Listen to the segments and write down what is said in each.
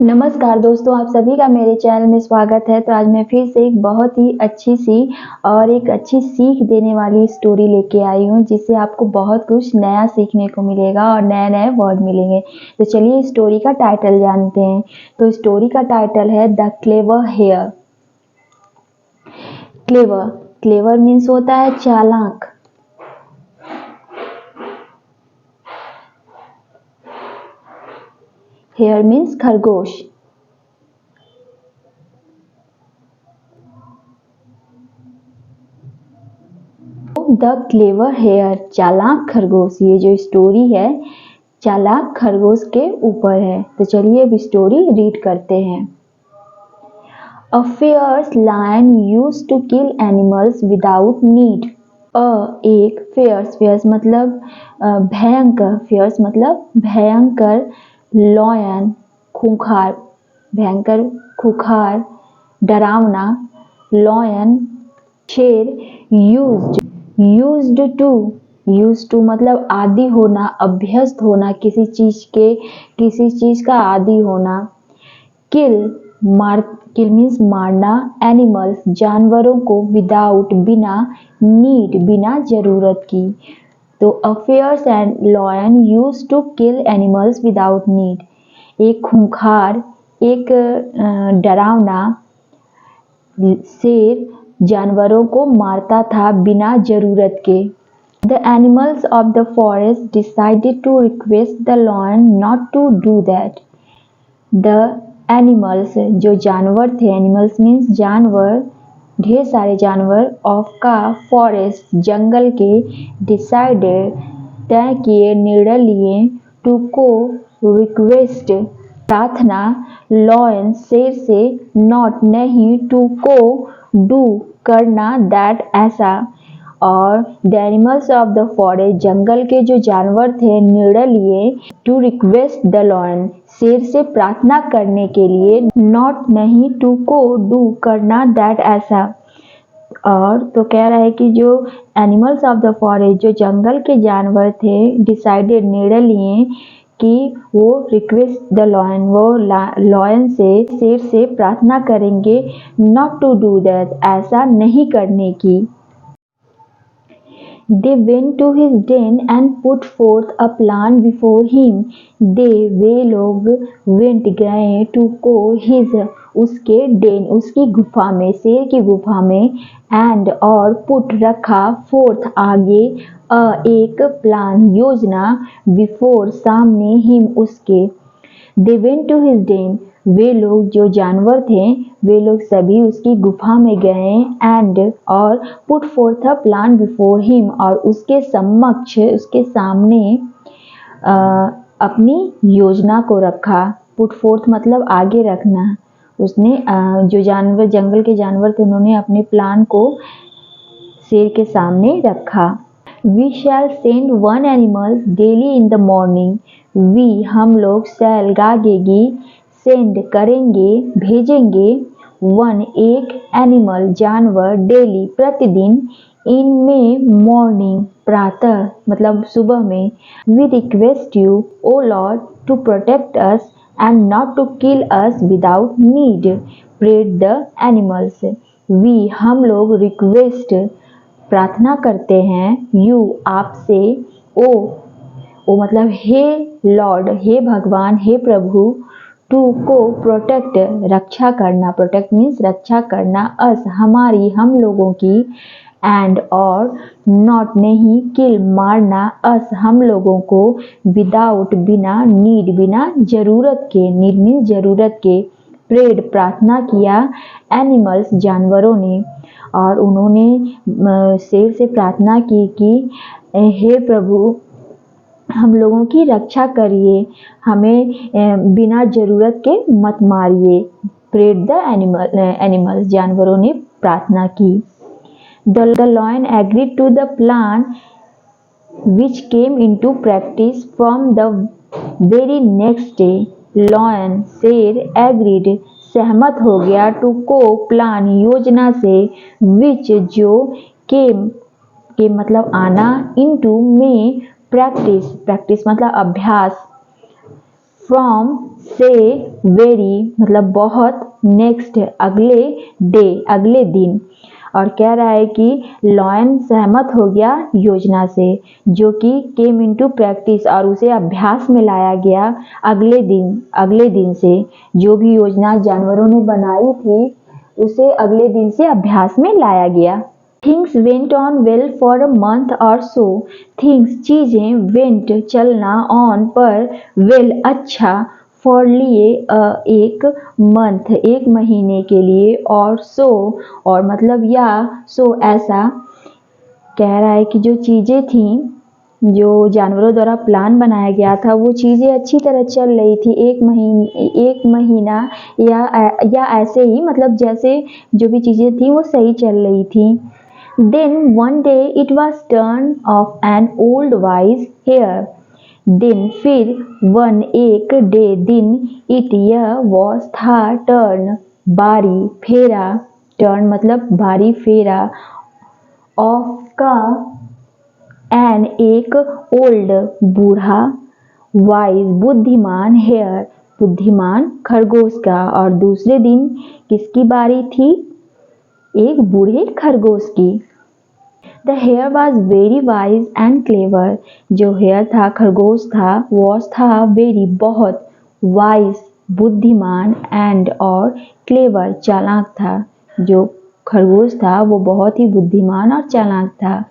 नमस्कार दोस्तों, आप सभी का मेरे चैनल में स्वागत है। तो आज मैं फिर से एक बहुत ही अच्छी सीख देने वाली स्टोरी लेके आई हूँ, जिससे आपको बहुत कुछ नया सीखने को मिलेगा और नए नए वर्ड मिलेंगे। तो चलिए स्टोरी का टाइटल जानते हैं। तो स्टोरी का टाइटल है the clever hare. Clever clever means होता है चालाक। हेयर मीन्स खरगोश। द क्लेवर हेयर, चालाक खरगोश। ये जो स्टोरी है चालाक खरगोश के ऊपर है। तो चलिए अब स्टोरी रीड करते हैं। A fierce lion used to kill animals without need. एक fierce मतलब भयंकर, fierce मतलब भयंकर, lion खूंखार, भयंकर खूंखार डरावना, lion शेर, used to मतलब आदि होना, अभ्यस्त होना, किसी चीज का आदि होना। किल मीन्स मारना। एनिमल्स जानवरों को, विदाउट बिना, नीड बिना जरूरत की। तो a fierce and lion used to kill animals without need. एक खूंखार, एक डरावना शेर जानवरों को मारता था बिना जरूरत के। The animals of the forest decided to request the lion not to do that. The animals जो जानवर थे, animals means जानवर, ढेर सारे जानवर, ऑफ का फॉरेस्ट जंगल के, डिसाइडेड तय किए, निर्णय लिए, टू को रिक्वेस्ट प्रार्थना, लॉयन शेर से, नॉट नहीं, टू को डू करना, दैट ऐसा। और the animals of the forest जंगल के जो जानवर थे निर्णय लिए, टू रिक्वेस्ट द लॉयन शेर से प्रार्थना करने के लिए, नॉट नहीं, टू को डू करना, दैट ऐसा। और तो कह रहा है कि जो एनिमल्स ऑफ द फॉरेस्ट जो जंगल के जानवर थे, डिसाइडेड निर्णय लिए कि वो रिक्वेस्ट द लॉयन, वो लॉयन से, शेर से प्रार्थना करेंगे, नॉट टू डू दैट ऐसा नहीं करने की। They went to his den and put forth a plan before him. वे लोग went गए to को his उसके den उसकी गुफा में, शेर की गुफा में, and और put रखा, forth आगे, एक प्लान योजना, before सामने, him उसके। They went to his den, वे लोग जो जानवर थे वे लोग सभी उसकी गुफा में गए, एंड और put fourth a plan before him और उसके समक्ष, उसके सामने अपनी योजना को रखा। पुट फोर्थ मतलब आगे रखना। उसने जो जानवर, जंगल के जानवर थे, उन्होंने अपने प्लान को शेर के सामने रखा। We shall send one animal daily in the morning. We हम लोग, शैल गागेगी, सेंड करेंगे, भेजेंगे, वन एक, एनिमल जानवर, डेली प्रतिदिन, इन में मॉर्निंग प्रातः मतलब सुबह में। We request you O lord to protect us and not to kill us without need, prayed the animals. We हम लोग, रिक्वेस्ट प्रार्थना करते हैं, यू आपसे, ओ मतलब हे लॉर्ड, हे भगवान, हे प्रभु, टू को प्रोटेक्ट रक्षा करना, प्रोटेक्ट मीन्स रक्षा करना, अस हमारी, हम लोगों की, एंड और, नॉट नहीं, किल मारना, अस हम लोगों को, विदाउट बिना, नीड बिना जरूरत के, नीड मीन्स जरूरत के, प्रेड प्रार्थना किया, एनिमल्स जानवरों ने। और उन्होंने शेर से प्रार्थना की कि हे प्रभु हम लोगों की रक्षा करिए, हमें बिना जरूरत के मत मारिए। प्रेड द एनिमल्स जानवरों ने प्रार्थना की। The lion agreed to the plan which came into practice from the very next day. Lion शेर एग्रीड सहमत हो गया, टू को प्लान योजना से, विच जो, केम के मतलब आना, इनटू में प्रैक्टिस, प्रैक्टिस मतलब अभ्यास, फ्रॉम से वेरी मतलब बहुत, नेक्स्ट अगले डे अगले दिन। और कह रहा है कि लॉयन सहमत हो गया योजना से जो कि केम इनटू प्रैक्टिस और उसे अभ्यास में लाया गया अगले दिन से जो भी योजना जानवरों ने बनाई थी उसे अगले दिन से अभ्यास में लाया गया। Things went on well for a month और सो। थिंग्स चीजें वेंट चलना ऑन पर वेल अच्छा फॉर लिए एक मंथ एक महीने के लिए और सो और मतलब या सो ऐसा। कह रहा है कि जो चीजें थी जो जानवरों द्वारा प्लान बनाया गया था वो चीज़ें अच्छी तरह चल रही थी एक महीना या ऐसे ही मतलब जैसे जो भी चीज़ें थी वो सही चल रही थी। Then one day it was turn of an old wise hare. दिन फिर वन एक डे दिन इट यह वॉज था टर्न बारी फेरा, टर्न मतलब बारी फेरा, ऑफ का एन एक ओल्ड बूढ़ा, वाइज बुद्धिमान हेयर बुद्धिमान खरगोश का। और दूसरे दिन किसकी बारी थी? एक बूढ़े खरगोश की। The hare was very wise and clever. जो हेयर था खरगोश था वॉज था वेरी बहुत, वाइज बुद्धिमान एंड और क्लेवर चालाक था। जो खरगोश था वो बहुत ही बुद्धिमान और चालाक था।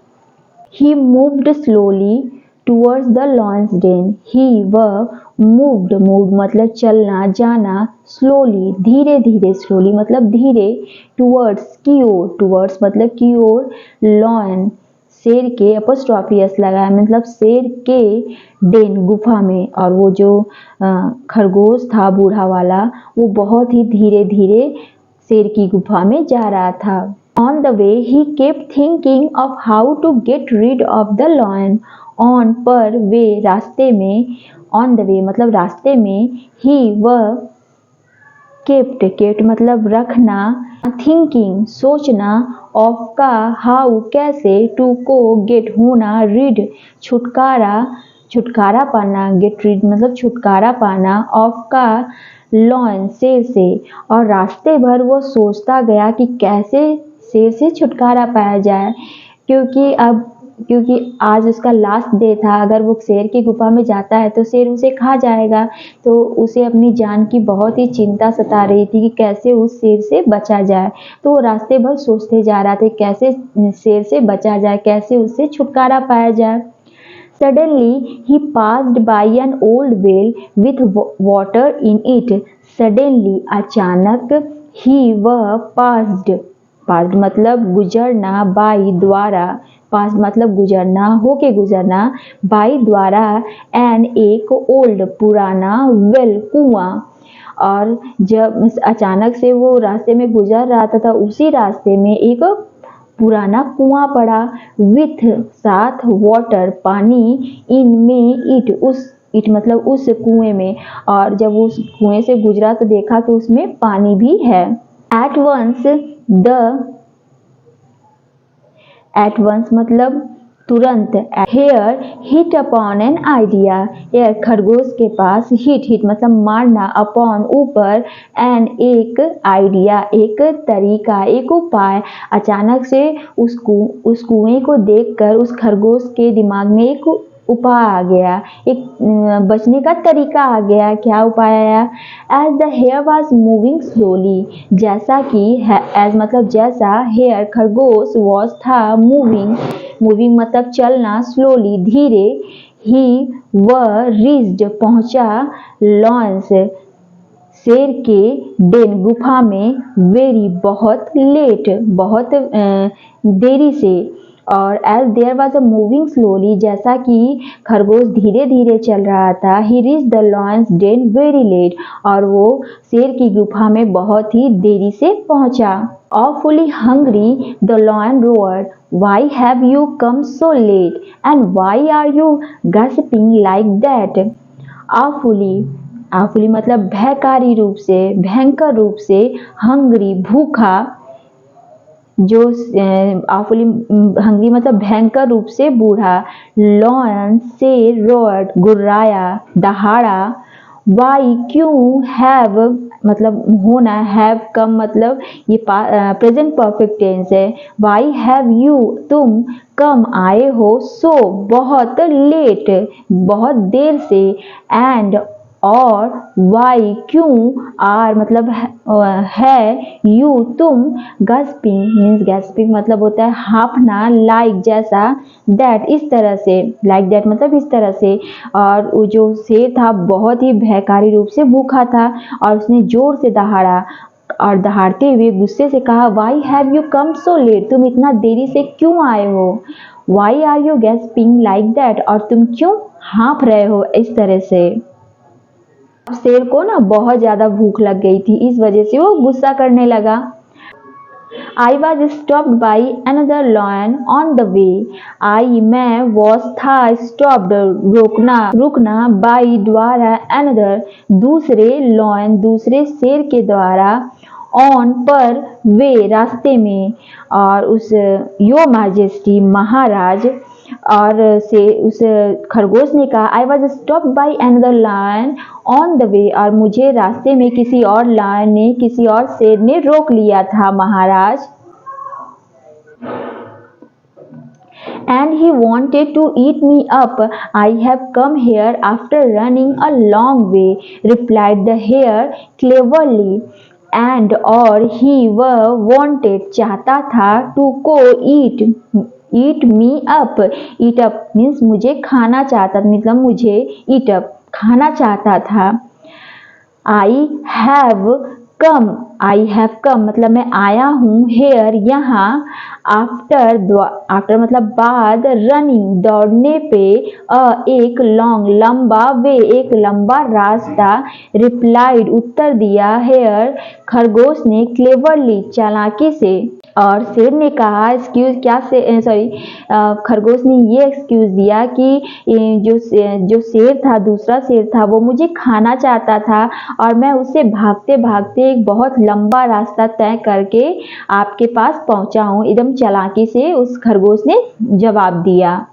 He moved slowly towards the lion's den. He वह moved मतलब चलना जाना, slowly धीरे धीरे, slowly मतलब धीरे, towards की ओर, towards मतलब की ओर, lion शेर के apostrophe s लगाया मतलब शेर के den गुफा में। और वो जो खरगोश था बूढ़ा वाला वो बहुत ही धीरे धीरे शेर की गुफा में जा रहा था। On the way he kept thinking of how to get rid of the lion. On पर way रास्ते में, on the way मतलब रास्ते में, he वह kept मतलब रखना, thinking सोचना, of का how कैसे, to को get होना, rid छुटकारा पाना, get rid मतलब छुटकारा पाना, of का lion शेर से। और रास्ते भर वो सोचता गया कि कैसे शेर से छुटकारा पाया जाए क्योंकि आज उसका लास्ट डे था। अगर वो शेर की गुफा में जाता है तो शेर उसे खा जाएगा। तो उसे अपनी जान की बहुत ही चिंता सता रही थी कि कैसे उस शेर से बचा जाए। तो वो रास्ते भर सोचते जा रहा था कैसे शेर से बचा जाए, कैसे उससे छुटकारा पाया जाए। Suddenly he passed by an old well with water in it. Suddenly अचानक he वह passed मतलब गुजरना, बाई द्वारा, पास मतलब गुजरना, होके गुजरना, बाई द्वारा, एन एक ओल्ड पुराना, वेल कुआं। और जब अचानक से वो रास्ते में गुजर रहा था उसी रास्ते में एक पुराना कुआं पड़ा, विथ साथ, वाटर पानी, इन में इट मतलब उस कुएं में। और जब उस कुएं से गुजरा तो देखा कि उसमें पानी भी है। एट वंस मतलब तुरंत। Hare hit upon an idea, यह खरगोश के पास हिट मतलब मारना, अपॉन ऊपर, एन एक आइडिया एक तरीका एक उपाय। अचानक से उस कुएं को देखकर उस खरगोश के दिमाग में एक उपाय आ गया, एक बचने का तरीका आ गया। क्या उपाय आया? As the hare was moving slowly, जैसा कि एज मतलब जैसा, हेयर खरगोश, वॉज था, मूविंग मतलब चलना, स्लोली धीरे, ही वह रीच्ड पहुंचा, लॉन्स शेर के डेन गुफा में, वेरी बहुत, लेट बहुत देरी से। और as there was a moving slowly, जैसा कि खरगोश धीरे धीरे चल रहा था, he reach the lion's den very late, और वो शेर की गुफा में बहुत ही देरी से पहुंचा। Awfully hungry, the lion roared. Why have you come so late? And why are you gossiping like that? Awfully मतलब भयकारी रूप से, भयंकर रूप से, hungry भूखा, जो awfully hungry मतलब भयंकर रूप से बूढ़ा, lion से roared गुर्राया, दहाड़ा, वाई क्यों, हैव मतलब होना, हैव कम मतलब ये प्रेजेंट परफेक्ट टेंस है। वाई हैव यू तुम कम आए हो, सो बहुत लेट बहुत देर से, एंड और वाई क्यों, आर मतलब है यू तुम, गैस्पिंग मीन्स गैस्पिंग मतलब होता है हाफना, लाइक जैसा, दैट इस तरह से, लाइक दैट मतलब इस तरह से। और वो जो शेर था बहुत ही भयकारी रूप से भूखा था और उसने जोर से दहाड़ा और दहाड़ते हुए गुस्से से कहा, why have you come so late, तुम इतना देरी से क्यों आए हो। Why are you gasping like that, और तुम क्यों हाँफ रहे हो इस तरह से। शेर को ना बहुत ज्यादा भूख लग गई थी, इस वजह से वो गुस्सा करने लगा। I was stopped by another lion on the way. मैं was था stopped रुकना by द्वारा another दूसरे lion दूसरे शेर के द्वारा, on पर वे रास्ते में, और उस योर मैजेस्टी महाराज, और से उस खरगोश ने कहा, I was stop by another lion on the way, और मुझे रास्ते में किसी और लायन ने किसी और शेर ने रोक लिया था महाराज। And he wanted to eat me up. I have come here after running a long way, replied the hare cleverly. And और he wanted चाहता था, to को eat me up. Eat up means मुझे खाना चाहता, मतलब मुझे eat up खाना चाहता था। I have come मतलब मैं आया हूँ, here यहाँ, आफ्टर मतलब बाद, रनिंग दौड़ने पे, एक लॉन्ग लंबा, वे एक लंबा रास्ता, रिप्लाइड उत्तर दिया, हेयर खरगोश ने, क्लेवरली चालाकी से। और शेर ने कहा, खरगोश ने ये एक्सक्यूज दिया कि जो शेर था दूसरा शेर था वो मुझे खाना चाहता था और मैं उससे भागते भागते एक बहुत लंबा रास्ता तय करके आपके पास पहुंचा हूँ, एकदम चालाकी से उस खरगोश ने जवाब दिया।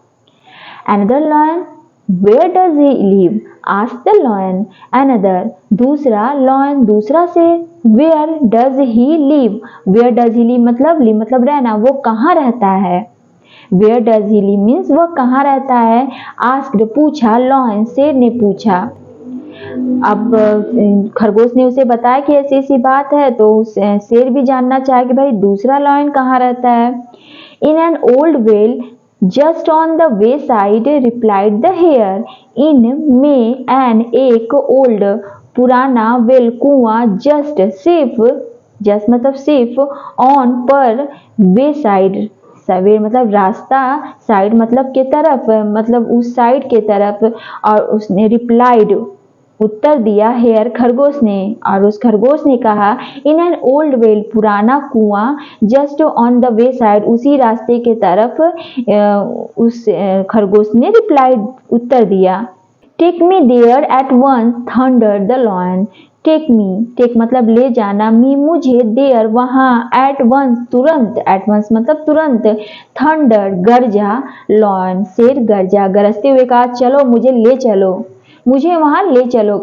Another lion, where does he live? asked the lion. Another, दूसरा lion दूसरा शेर, where does he live? Where does he live मतलब रहना, वो कहाँ रहता है। Where does he live means वो कहाँ रहता है। Asked पूछा, lion शेर ने पूछा। अब खरगोश ने उसे बताया कि ऐसी ऐसी बात है, तो शेर भी जानना चाहे कि भाई दूसरा लायन कहाँ रहता है। In an old well just on the wayside, replied the hare. In में an एक old पुराना, well कुआं, just मतलब सिर्फ, on पर, wayside वे मतलब रास्ता, साइड मतलब के तरफ, मतलब उस साइड के तरफ, और उसने रिप्लाइड उत्तर दिया, हेयर खरगोश ने, और उस खरगोश ने कहा, इन एन ओल्ड वेल पुराना कुआं, just on the way side उसी रास्ते के तरफ, उस खरगोश ने रिप्लाइड उत्तर दिया। Take me there at once, thunder the lion. Take me, take मतलब ले जाना, मी मुझे, देयर वहां, एट वंस तुरंत, एट वंस मतलब तुरंत, थंडर गरजा, लॉयन शेर गरजा, गरजते हुए कहा, चलो मुझे ले चलो, मुझे वहां ले चलो।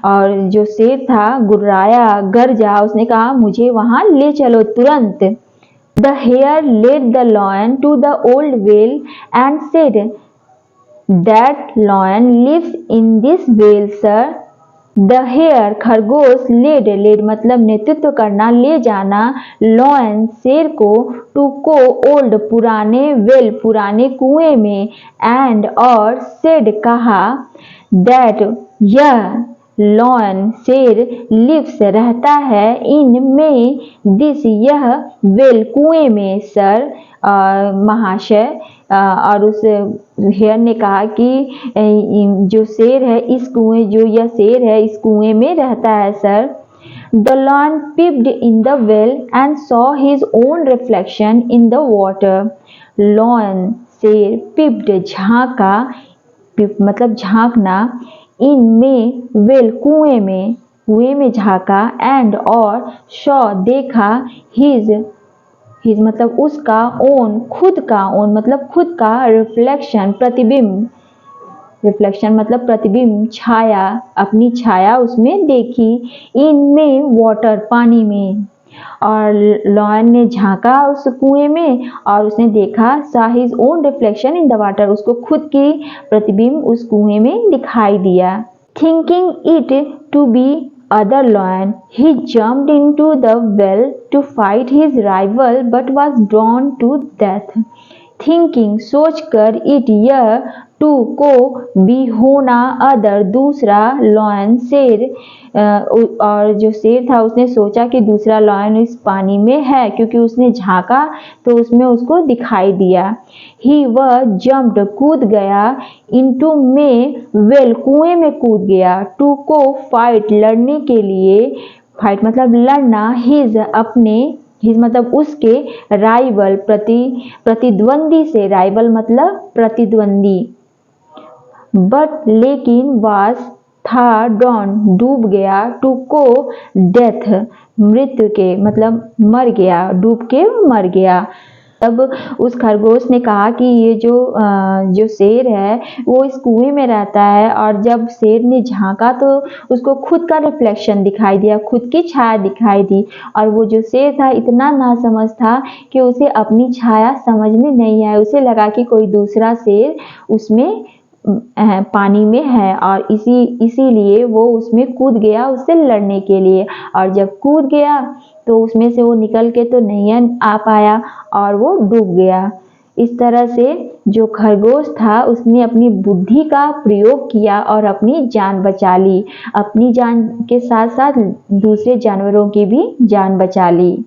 और जो शेर था गुर्राया, गरजा, उसने कहा मुझे वहां ले चलो तुरंत। The hare led the lion to the old well and said, that lion lives in this well sir. The hare खरगोश, लेड मतलब नेतृत्व करना, ले जाना, लॉयन शेर को, टू को ओल्ड पुराने, वेल पुराने कुएं में, एंड और, सेड कहा, दैट यह लॉयन शेर, लिव्स रहता है, इन में, दिस यह, वेल कुएं में, सर महाशय। और उस हेयर ने कहा कि जो शेर है इस कुएं, जो यह शेर है इस कुएं में रहता है sir. The lion peeped in the well and saw his own reflection in the water. Lion शेर, peeped झांका, मतलब झांकना, इन में, वेल कुएं में झांका, एंड और, saw देखा, his मतलब उसका, ओन खुद का, ओन मतलब खुद का, रिफ्लेक्शन प्रतिबिंब, रिफ्लेक्शन मतलब प्रतिबिंब, छाया, अपनी छाया उसमें देखी। इनमें वाटर, पानी में। और लॉयन ने झांका उस कुएं में और उसने देखा saw his own reflection in the water, उसको खुद की प्रतिबिंब उस कुएं में दिखाई दिया। Thinking it to be other lion, he jumped into the well to fight his rival but was drawn to death. Thinking, सोच कर, it यह, टू को, बी होना, अदर दूसरा, लॉयन शेर, और जो शेर था उसने सोचा कि दूसरा लॉयन इस पानी में है, क्योंकि उसने झांका तो उसमें उसको दिखाई दिया। ही वह जम्प्ड कूद गया, इनटू में वेल कुएं में कूद गया, टू को फाइट लड़ने के लिए, फाइट मतलब लड़ना, हिज अपने, हिज मतलब उसके, राइवल प्रतिद्वंदी से, राइवल मतलब प्रतिद्वंदी, बट लेकिन वाज था, डॉन डूब गया, टू को डेथ मृत्यु के मतलब मर गया, डूब के मर गया। तब उस खरगोश ने कहा कि ये जो शेर है वो इस कुएं में रहता है, और जब शेर ने झांका तो उसको खुद का रिफ्लेक्शन दिखाई दिया, खुद की छाया दिखाई दी, और वो जो शेर था इतना नासमझ था कि उसे अपनी छाया समझ में नहीं आई। उसे लगा कि कोई दूसरा शेर उसमें पानी में है, और इसीलिए वो उसमें कूद गया उससे लड़ने के लिए, और जब कूद गया तो उसमें से वो निकल के तो नहीं आ पाया और वो डूब गया। इस तरह से जो खरगोश था उसने अपनी बुद्धि का प्रयोग किया और अपनी जान बचा ली, अपनी जान के साथ साथ दूसरे जानवरों की भी जान बचा ली।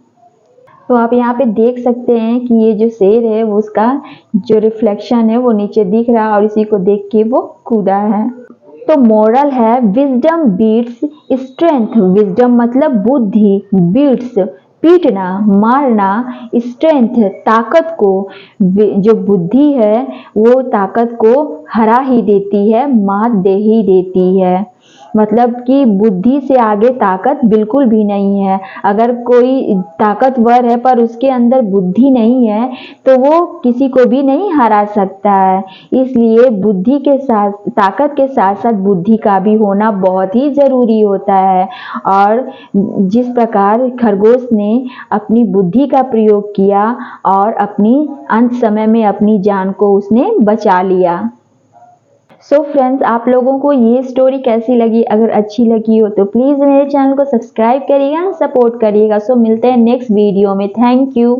तो आप यहाँ पे देख सकते हैं कि ये जो शेर है वो उसका जो रिफ्लेक्शन है वो नीचे दिख रहा है, और इसी को देख के वो कूदा है। तो मोरल है, विजडम बीट्स स्ट्रेंथ। विजडम मतलब बुद्धि, बीट्स पीटना, मारना, स्ट्रेंथ ताकत को, जो बुद्धि है वो ताकत को हरा ही देती है, मात दे ही देती है। मतलब कि बुद्धि से आगे ताकत बिल्कुल भी नहीं है। अगर कोई ताकतवर है पर उसके अंदर बुद्धि नहीं है तो वो किसी को भी नहीं हरा सकता है। इसलिए बुद्धि के साथ, ताकत के साथ साथ बुद्धि का भी होना बहुत ही ज़रूरी होता है। और जिस प्रकार खरगोश ने अपनी बुद्धि का प्रयोग किया और अपनी अंत समय में अपनी जान को उसने बचा लिया। सो फ्रेंड्स, आप लोगों को ये स्टोरी कैसी लगी? अगर अच्छी लगी हो तो प्लीज़ मेरे चैनल को सब्सक्राइब करिएगा, सपोर्ट करिएगा। सो मिलते हैं नेक्स्ट वीडियो में। Thank you.